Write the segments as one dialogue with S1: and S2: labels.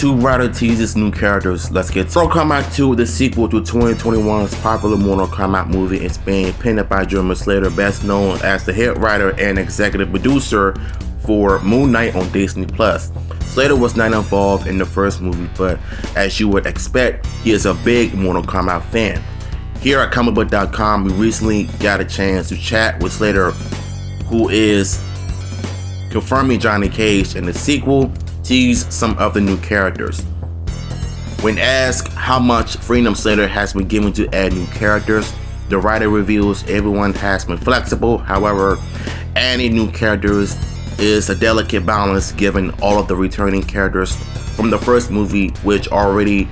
S1: Tomb Raider teases new characters. Let's get to Mortal Kombat 2, the sequel to 2021's popular Mortal Kombat movie. It's being penned by Jeremy Slater, best known as the head writer and executive producer for Moon Knight on Disney+. Slater was not involved in the first movie, but as you would expect, he is a big Mortal Kombat fan. Here at comicbook.com, we recently got a chance to chat with Slater, who is confirming Johnny Cage in the sequel, tease some of the new characters. When asked how much freedom Slater has been given to add new characters, the writer reveals everyone has been flexible. However, adding new characters is a delicate balance given all of the returning characters from the first movie, which already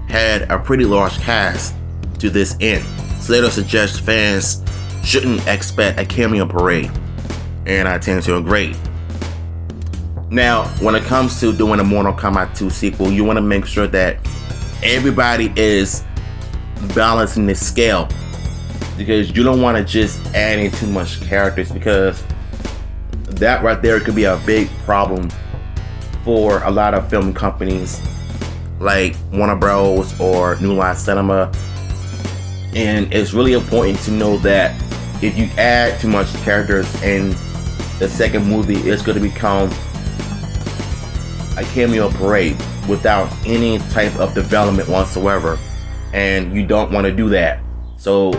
S1: had a pretty large cast to this end. Slater suggests fans shouldn't expect a cameo parade, and I tend to agree. Now, when it comes to doing a Mortal Kombat 2 sequel, you want to make sure that everybody is balancing the scale, because you don't want to just add in too much characters, because that right there could be a big problem for a lot of film companies like Warner Bros. Or New Line Cinema. And it's really important to know that if you add too much characters in the second movie, it's going to become a cameo parade without any type of development whatsoever, and you don't want to do that. So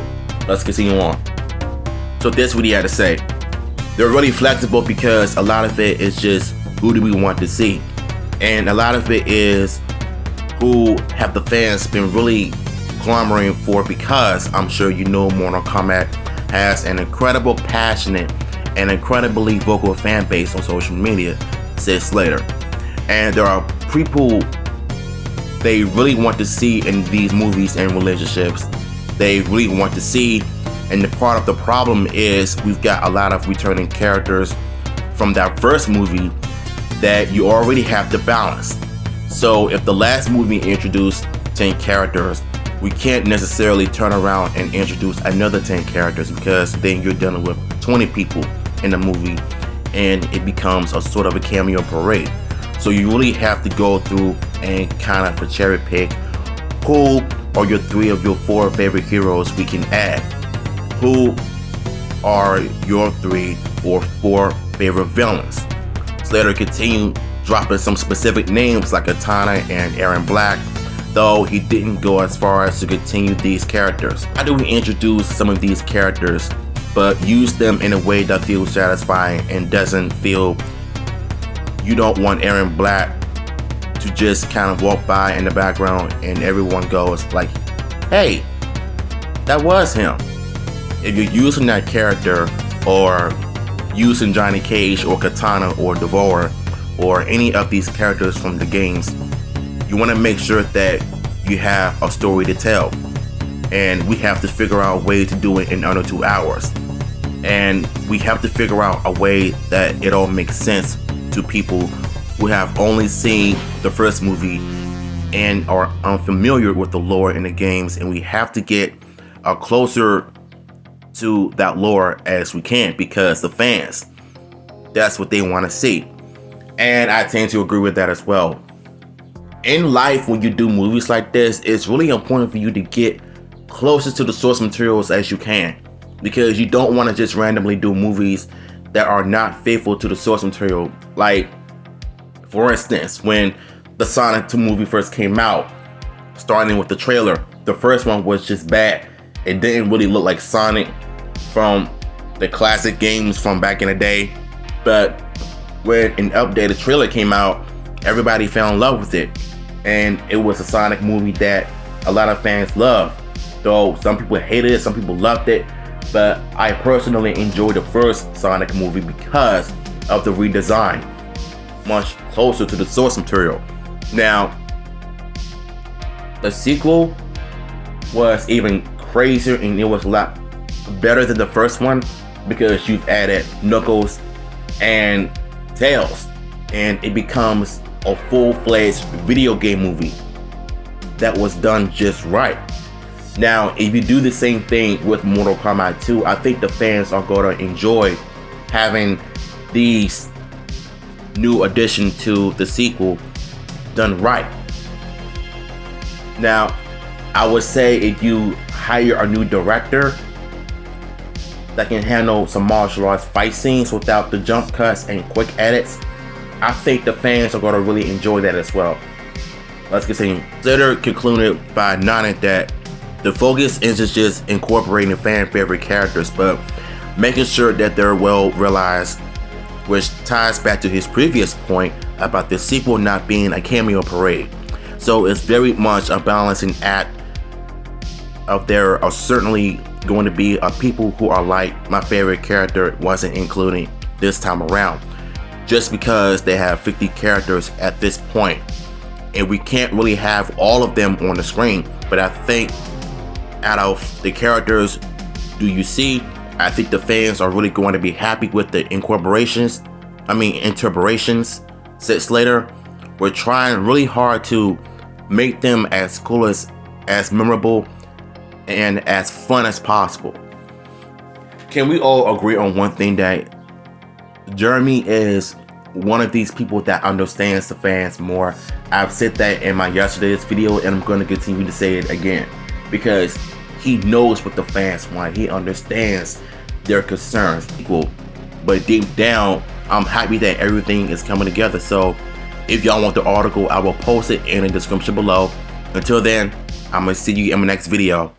S1: let's continue on. So this is what he had to say. They're really flexible because a lot of it is just who do we want to see, and a lot of it is who have the fans been really clamoring for, because I'm sure you know Mortal Kombat has an incredible, passionate, and incredibly vocal fan base on social media, says Slater. And there are people they really want to see in these movies and relationships. They really want to see, and the part of the problem is we've got a lot of returning characters from that first movie that you already have to balance. So if the last movie introduced 10 characters, we can't necessarily turn around and introduce another 10 characters, because then you're dealing with 20 people in the movie and it becomes a sort of a cameo parade. So you really have to go through and kind of cherry pick who are your 3 of your 4 favorite heroes we can add. Who are your 3 or 4 favorite villains? Slater continued dropping some specific names like Katana and Aaron Black, though he didn't go as far as to continue these characters. How do we introduce some of these characters but use them in a way that feels satisfying and doesn't feel you don't want Aaron Black to just kind of walk by in the background and everyone goes like, hey, that was him. If you're using that character, or using Johnny Cage or Katana or Devourer or any of these characters from the games, you want to make sure that you have a story to tell, and we have to figure out a way to do it in under 2 hours, and we have to figure out a way that it all makes sense to people who have only seen the first movie and are unfamiliar with the lore in the games, and we have to get closer to that lore as we can, because the fans, that's what they want to see. And I tend to agree with that as well. In life, when you do movies like this, it's really important for you to get closest to the source materials as you can, because you don't want to just randomly do movies that are not faithful to the source material. Like, for instance, when the Sonic 2 movie first came out, starting with the trailer, the first one was just bad. It didn't really look like Sonic from the classic games from back in the day. But when an updated trailer came out, everybody fell in love with it, and it was a Sonic movie that a lot of fans loved. Though some people hated it, some people loved it, but I personally enjoyed the first Sonic movie because of the redesign, much closer to the source material. Now, the sequel was even crazier, and it was a lot better than the first one, because you've added Knuckles and Tails, and it becomes a full-fledged video game movie that was done just right. Now, if you do the same thing with Mortal Kombat 2, I think the fans are going to enjoy having these new addition to the sequel done right. Now, I would say if you hire a new director that can handle some martial arts fight scenes without the jump cuts and quick edits, I think the fans are going to really enjoy that as well. Let's continue. Slater concluded by noting that the focus isn't just incorporating fan favorite characters, but making sure that they're well realized, which ties back to his previous point about the sequel not being a cameo parade. So it's very much a balancing act of there are certainly going to be people who are like my favorite character wasn't included this time around, just because they have 50 characters at this point, and we can't really have all of them on the screen. But I think out of the characters do you see, I think the fans are really going to be happy with the interpolations. Said Slater, we're trying really hard to make them as cool as memorable and as fun as possible. Can we all agree on one thing, that Jeremy is one of these people that understands the fans more? I've said that in my yesterday's video, and I'm going to continue to say it again, because he knows what the fans want. He understands their concerns. But deep down, I'm happy that everything is coming together. So if y'all want the article, I will post it in the description below. Until then, I'm going to see you in my next video.